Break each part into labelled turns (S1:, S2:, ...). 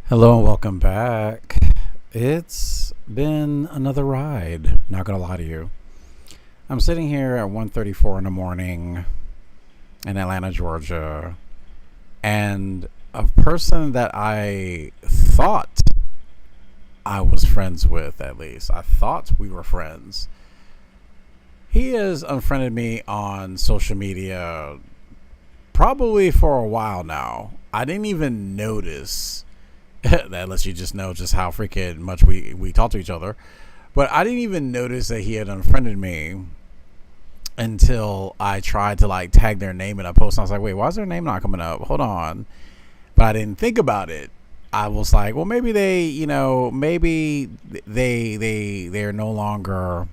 S1: Hello and welcome back. It's been another ride, not gonna lie to you. I'm sitting here at 1:34 in the morning in Atlanta, Georgia, and a person that I thought I was friends with, at least I thought we were friends, he has unfriended me on social media probably for a while now. I didn't even notice that lets you just know just how freaking much we talk to each other. But I didn't even notice that he had unfriended me until I tried to like tag their name in a post. And I was like, wait, why is their name not coming up? Hold on. But I didn't think about it. I was like, well, maybe they're no longer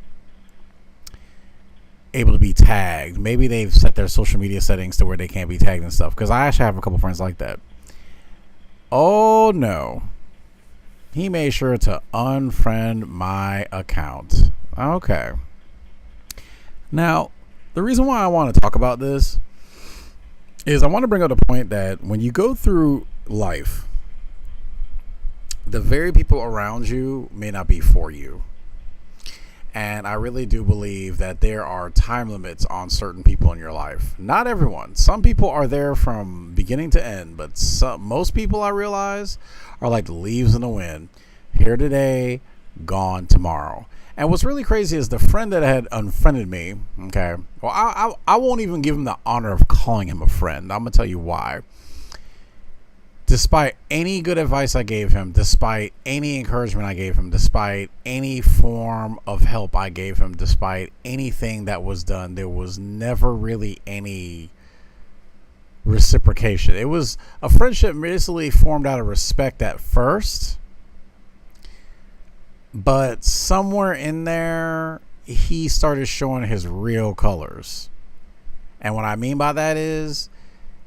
S1: able to be tagged. Maybe they've set their social media settings to where they can't be tagged and stuff. Because I actually have a couple friends like that. Oh no. He made sure to unfriend my account. Okay. Now, the reason why I want to talk about this is I want to bring up the point that when you go through life, the very people around you may not be for you. And I really do believe that there are time limits on certain people in your life. Not everyone. Some people are there from beginning to end, but most people I realize are like the leaves in the wind. Here today, gone tomorrow. And what's really crazy is the friend that had unfriended me, okay, well, I won't even give him the honor of calling him a friend. I'm going to tell you why. Despite any good advice I gave him, despite any encouragement I gave him, despite any form of help I gave him, despite anything that was done, there was never really any reciprocation. It was a friendship basically formed out of respect at first, but somewhere in there, he started showing his real colors. And what I mean by that is,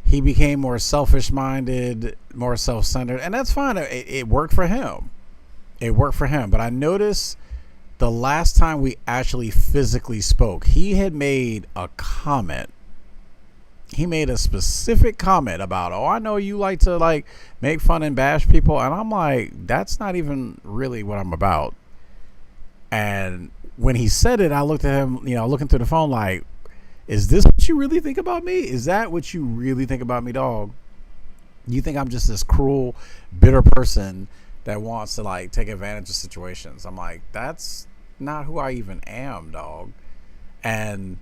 S1: he became more selfish-minded, more self-centered, and that's fine. It worked for him. It worked for him. But I noticed the last time we actually physically spoke, he had made a comment. He made a specific comment about, oh, I know you like to like make fun and bash people. And I'm like, that's not even really what I'm about. And when he said it, I looked at him, looking through the phone like, is this what you really think about me? Is that what you really think about me, dog? You think I'm just this cruel, bitter person that wants to like take advantage of situations? I'm like, that's not who I even am, dog. And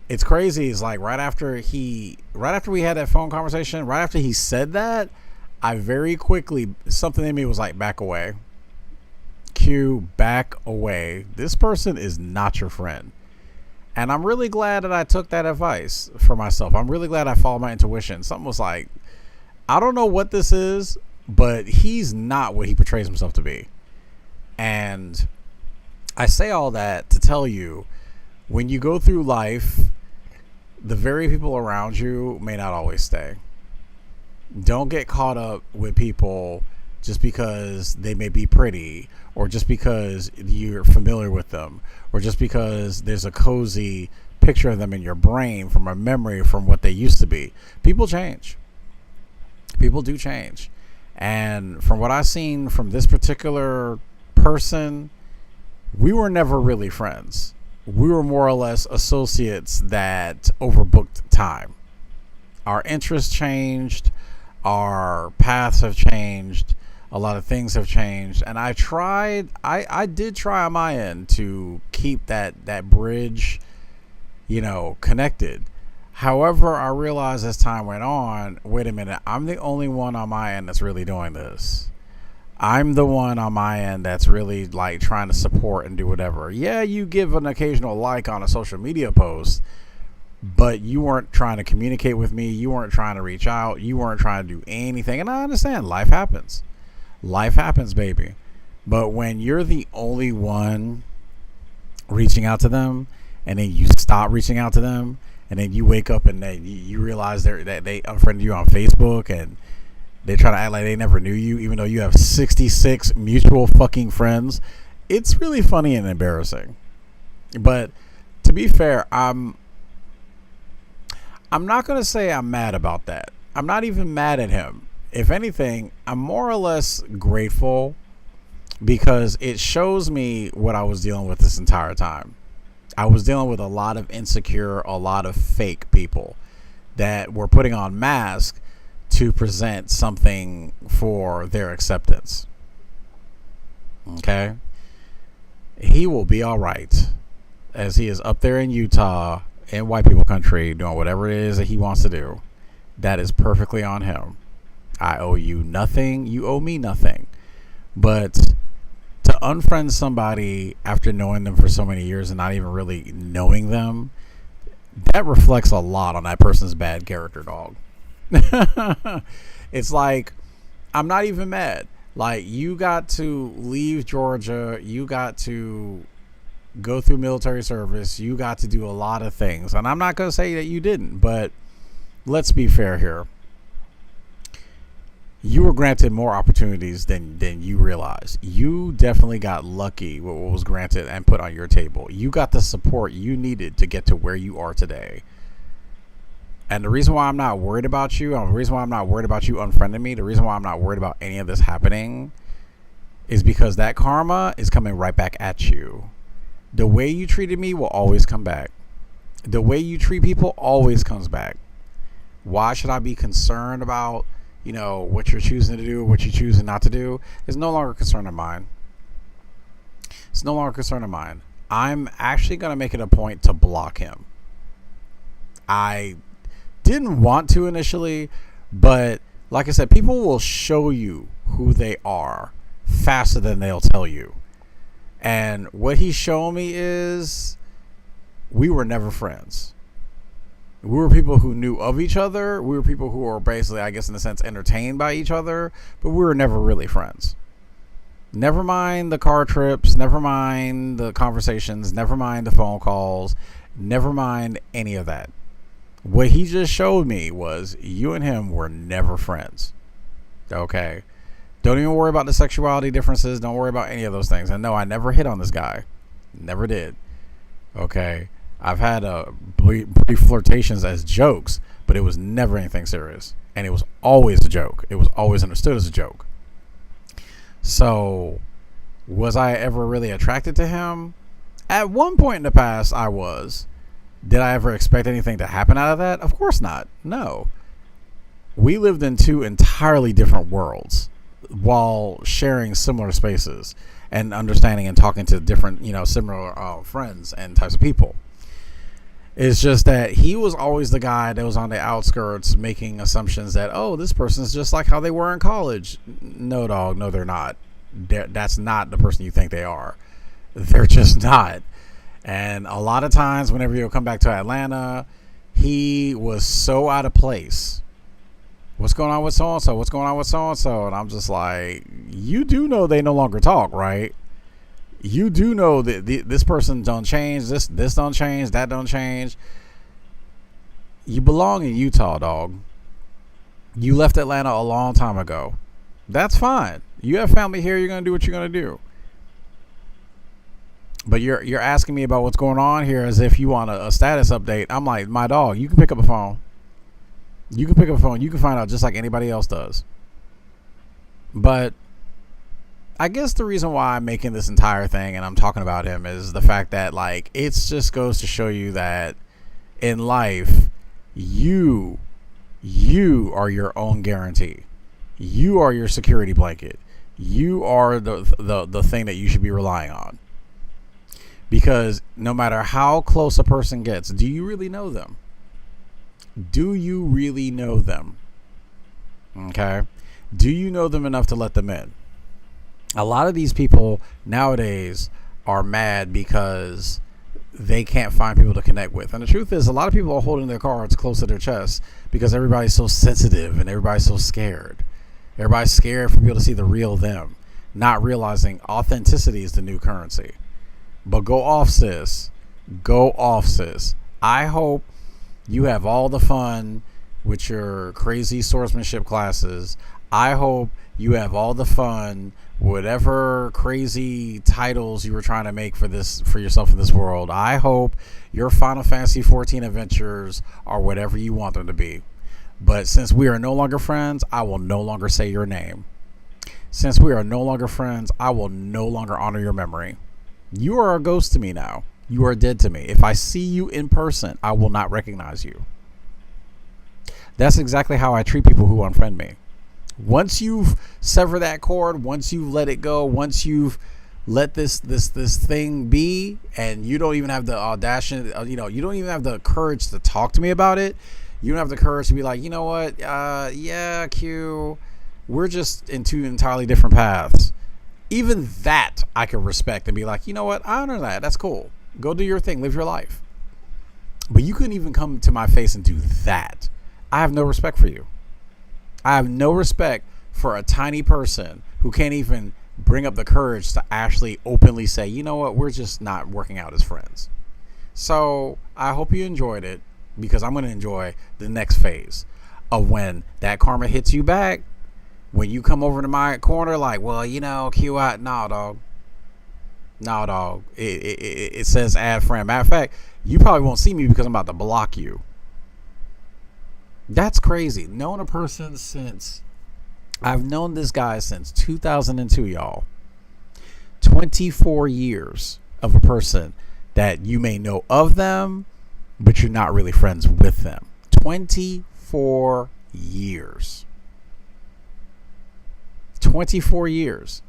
S1: it's crazy. It's like right after we had that phone conversation, right after he said that, I very quickly, something in me was like, back away. Q, back away. This person is not your friend. And I'm really glad that I took that advice for myself. I'm really glad I followed my intuition. Something was like, I don't know what this is, but he's not what he portrays himself to be. And I say all that to tell you, when you go through life, the very people around you may not always stay. Don't get caught up with people just because they may be pretty, or just because you're familiar with them, or just because there's a cozy picture of them in your brain from a memory from what they used to be. People change. People do change. And from what I've seen from this particular person, we were never really friends. We were more or less associates that overbooked time. Our interests changed. Our paths have changed. A lot of things have changed, and I did try on my end to keep that bridge, connected. However, I realized as time went on, wait a minute, I'm the only one on my end that's really doing this. I'm the one on my end that's really like trying to support and do whatever. Yeah, you give an occasional like on a social media post, but you weren't trying to communicate with me. You weren't trying to reach out. You weren't trying to do anything. And I understand life happens. Life happens, baby. But when you're the only one reaching out to them, and then you stop reaching out to them, and then you wake up and you realize that they unfriended you on Facebook, and they try to act like they never knew you, even though you have 66 mutual fucking friends, it's really funny and embarrassing. But to be fair, I'm not going to say I'm mad about that. I'm not even mad at him. if anything, I'm more or less grateful because it shows me what I was dealing with this entire time. I was dealing with a lot of insecure, a lot of fake people that were putting on masks to present something for their acceptance. Okay? He will be all right as he is up there in Utah in white people country doing whatever it is that he wants to do. That is perfectly on him. I owe you nothing. You owe me nothing. But to unfriend somebody after knowing them for so many years and not even really knowing them, that reflects a lot on that person's bad character, dog. It's like, I'm not even mad. Like, you got to leave Georgia. You got to go through military service. You got to do a lot of things. And I'm not going to say that you didn't, but let's be fair here. You were granted more opportunities than you realize. You definitely got lucky with what was granted and put on your table. You got the support you needed to get to where you are today. And the reason why I'm not worried about you, the reason why I'm not worried about you unfriending me, the reason why I'm not worried about any of this happening is because that karma is coming right back at you. The way you treated me will always come back. The way you treat people always comes back. Why should I be concerned about, what you're choosing to do, what you're choosing not to do? It's no longer a concern of mine. It's no longer a concern of mine. I'm actually going to make it a point to block him. I didn't want to initially, but like I said, people will show you who they are faster than they'll tell you. And what he's shown me is we were never friends. We were people who knew of each other. We were people who were basically, I guess, in a sense, entertained by each other, but we were never really friends. Never mind the car trips, never mind the conversations, never mind the phone calls, never mind any of that. What he just showed me was you and him were never friends. Okay? Don't even worry about the sexuality differences. Don't worry about any of those things. And no, I never hit on this guy. Never did. Okay? I've had brief flirtations as jokes, but it was never anything serious. And it was always a joke. It was always understood as a joke. So, was I ever really attracted to him? At one point in the past, I was. Did I ever expect anything to happen out of that? Of course not. No. We lived in two entirely different worlds while sharing similar spaces and understanding and talking to different, similar friends and types of people. It's just that he was always the guy that was on the outskirts making assumptions that, this person's just like how they were in college. No, dog. No, they're not. That's not the person you think they are. They're just not. And a lot of times whenever you'll come back to Atlanta, he was so out of place. What's going on with so-and-so? What's going on with so-and-so? And I'm just like, you do know they no longer talk, right? You do know that this person don't change. This don't change. That don't change. You belong in Utah, dog. You left Atlanta a long time ago. That's fine. You have family here. You're going to do what you're going to do. But you're asking me about what's going on here as if you want a status update. I'm like, my dog, you can pick up a phone. You can pick up a phone. You can find out just like anybody else does. But I guess the reason why I'm making this entire thing and I'm talking about him is the fact that, like, it just goes to show you that in life, you are your own guarantee. You are your security blanket. You are the thing that you should be relying on. Because no matter how close a person gets, do you really know them? Do you really know them? Okay? Do you know them enough to let them in? A lot of these people nowadays are mad because they can't find people to connect with. And the truth is, a lot of people are holding their cards close to their chest because everybody's so sensitive and everybody's so scared. Everybody's scared for people to see the real them, not realizing authenticity is the new currency. But go off, sis. Go off, sis. I hope you have all the fun with your crazy swordsmanship classes. I hope you have all the fun, whatever crazy titles you were trying to make for yourself in this world. I hope your Final Fantasy 14 adventures are whatever you want them to be. But since we are no longer friends, I will no longer say your name. Since we are no longer friends, I will no longer honor your memory. You are a ghost to me now. You are dead to me. If I see you in person, I will not recognize you. That's exactly how I treat people who unfriend me. Once you've severed that cord, once you've let it go, once you've let this thing be, and you don't even have the audacity, you don't even have the courage to talk to me about it. You don't have the courage to be like, you know what, yeah, Q, we're just in two entirely different paths. Even that I can respect and be like, you know what, I honor that. That's cool. Go do your thing, live your life. But you couldn't even come to my face and do that. I have no respect for you. I have no respect for a tiny person who can't even bring up the courage to actually openly say, you know what, we're just not working out as friends. So I hope you enjoyed it, because I'm going to enjoy the next phase of when that karma hits you back. When you come over to my corner like, well, Q, nah, dog. Nah, dog. It says add friend. Matter of fact, you probably won't see me because I'm about to block you. That's crazy. I've known this guy since 2002, y'all. 24 years of a person that you may know of them, but you're not really friends with them. 24 years. 24 years.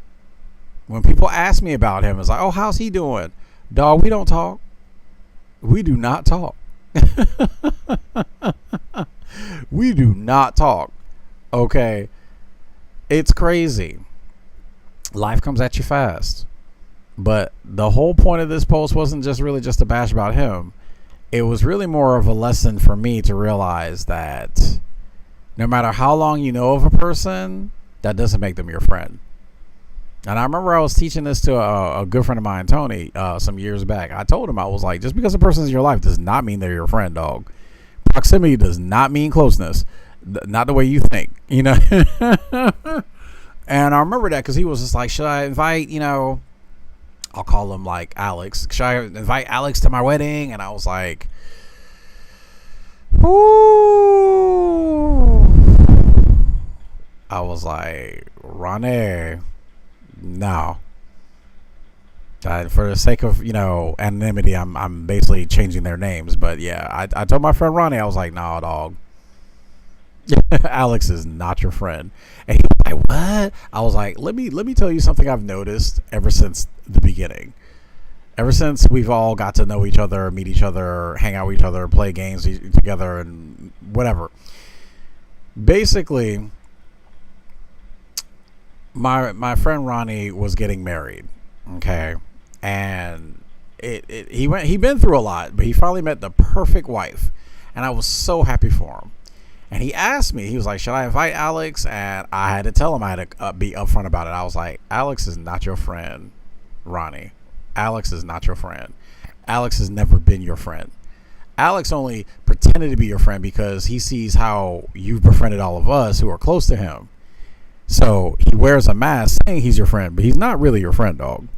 S1: When people ask me about him, it's like, oh, how's he doing? Dog, we don't talk. We do not talk. We do not talk. Okay. It's crazy. Life comes at you fast. But the whole point of this post wasn't just a bash about him. It was really more of a lesson for me to realize that no matter how long you know of a person, that doesn't make them your friend. And I remember I was teaching this to a good friend of mine, Tony, some years back. I told him, I was like, just because a person's in your life does not mean they're your friend, dog. Proximity does not mean closeness. Not the way you think, And I remember that because he was just like, should I invite, I'll call him like Alex. Should I invite Alex to my wedding? And I was like, ooh. I was like, Ronnie, no. For the sake of, anonymity, I'm basically changing their names. But yeah, I told my friend Ronnie, I was like, nah, dog. Alex is not your friend. And he was like, what? I was like, let me tell you something I've noticed ever since the beginning. Ever since we've all got to know each other, meet each other, hang out with each other, play games together, and whatever. Basically, my friend Ronnie was getting married, okay, and he'd been through a lot, but he finally met the perfect wife, and I was so happy for him. And he asked me, he was like, should I invite Alex? And I had to tell him, I had to be upfront about it. I was like, Alex is not your friend, Ronnie. Alex is not your friend. Alex has never been your friend. Alex only pretended to be your friend because he sees how you've befriended all of us who are close to him. So he wears a mask saying he's your friend, but he's not really your friend, dog.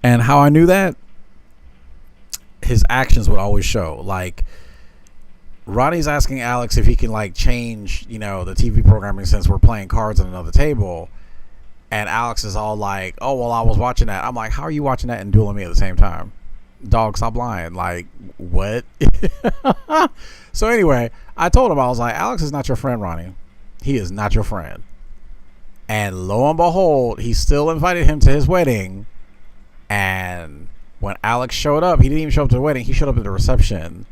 S1: And how I knew that, his actions would always show. Like, Ronnie's asking Alex if he can change, the TV programming since we're playing cards on another table. And Alex is all like, oh, well, I was watching that. I'm like, how are you watching that and dueling me at the same time? Dog, stop lying. Like, what? So anyway, I told him, I was like, Alex is not your friend, Ronnie. He is not your friend. And lo and behold, he still invited him to his wedding. And when Alex showed up, he didn't even show up to the wedding. He showed up at the reception.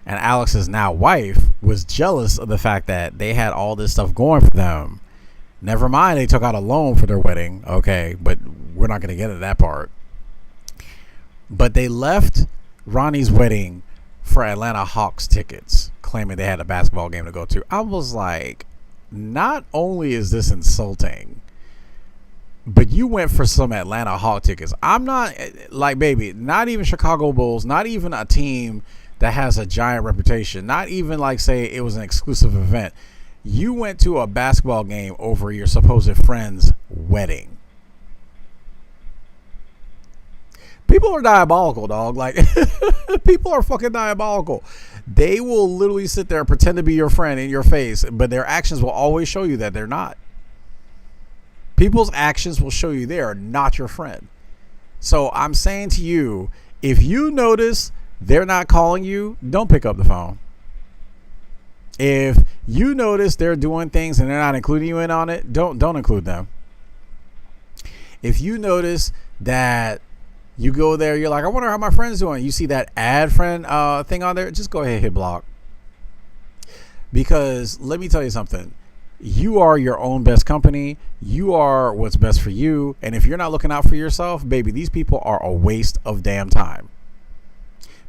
S1: And Alex's now wife was jealous of the fact that they had all this stuff going for them. Never mind, they took out a loan for their wedding. Okay, but we're not going to get into that part. But they left Ronnie's wedding for Atlanta Hawks tickets, claiming they had a basketball game to go to. I was like, not only is this insulting, but you went for some Atlanta Hawk tickets. I'm not, like, baby, not even Chicago Bulls, not even a team that has a giant reputation, not even say it was an exclusive event. You went to a basketball game over your supposed friend's wedding. People are diabolical, dog. Like, people are fucking diabolical. They will literally sit there and pretend to be your friend in your face, but their actions will always show you that they're not. People's actions will show you they are not your friend. So I'm saying to you, if you notice they're not calling you, don't pick up the phone. If you notice they're doing things and they're not including you in on it, don't include them. If you notice that you go there, you're like, I wonder how my friend's doing. You see that add friend thing on there, just go ahead and hit block. Because let me tell you something. You are your own best company. You are what's best for you. And if you're not looking out for yourself, baby, these people are a waste of damn time.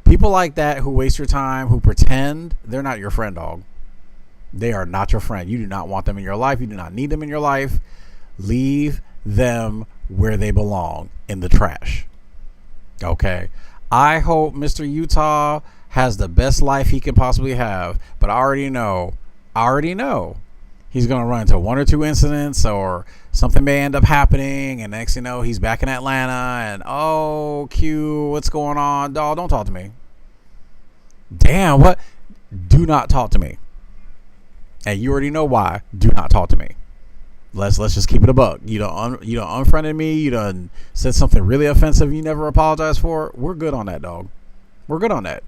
S1: People like that who waste your time, who pretend, they're not your friend, dog. They are not your friend. You do not want them in your life. You do not need them in your life. Leave them where they belong, in the trash. Okay? I hope Mr. Utah has the best life he can possibly have, but I already know he's going to run into one or two incidents, or something may end up happening, and next you know, he's back in Atlanta, and oh, Q, what's going on? Dawg, don't talk to me. Damn, what? Do not talk to me. And you already know why. Do not talk to me. Let's just keep it a buck. You done unfriended me. You done said something really offensive you never apologized for. We're good on that, dog. We're good on that.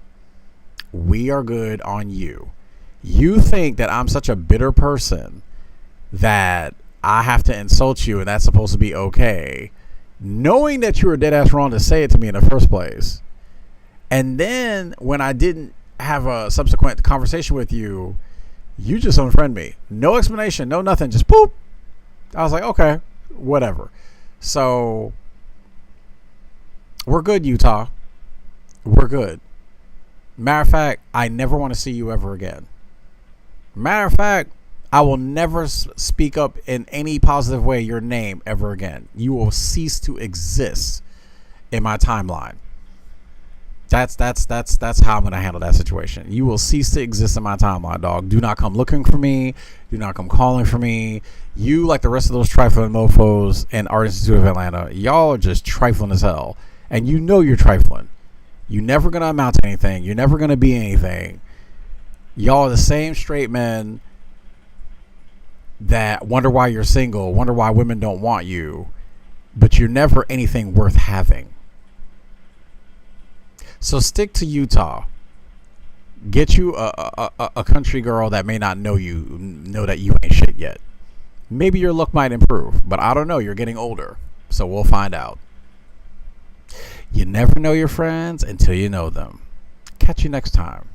S1: We are good on you. You think that I'm such a bitter person that I have to insult you and that's supposed to be okay, knowing that you were dead ass wrong to say it to me in the first place. And then when I didn't have a subsequent conversation with you, you just unfriend me. No explanation, no nothing, just boop. I was like, okay, whatever. So we're good, Utah. We're good. Matter of fact, I never want to see you ever again. Matter of fact, I will never speak up in any positive way your name ever again. You will cease to exist in my timeline. That's how I'm going to handle that situation. You will cease to exist in my timeline, dog. Do not come looking for me. Do not come calling for me. You, like the rest of those trifling mofos in Art Institute of Atlanta, y'all are just trifling as hell. And you know you're trifling. You're never going to amount to anything. You're never going to be anything. Y'all are the same straight men that wonder why you're single, wonder why women don't want you, but you're never anything worth having. So stick to Utah. Get you a country girl that may not know that you ain't shit yet. Maybe your look might improve, but I don't know. You're getting older, so we'll find out. You never know your friends until you know them. Catch you next time.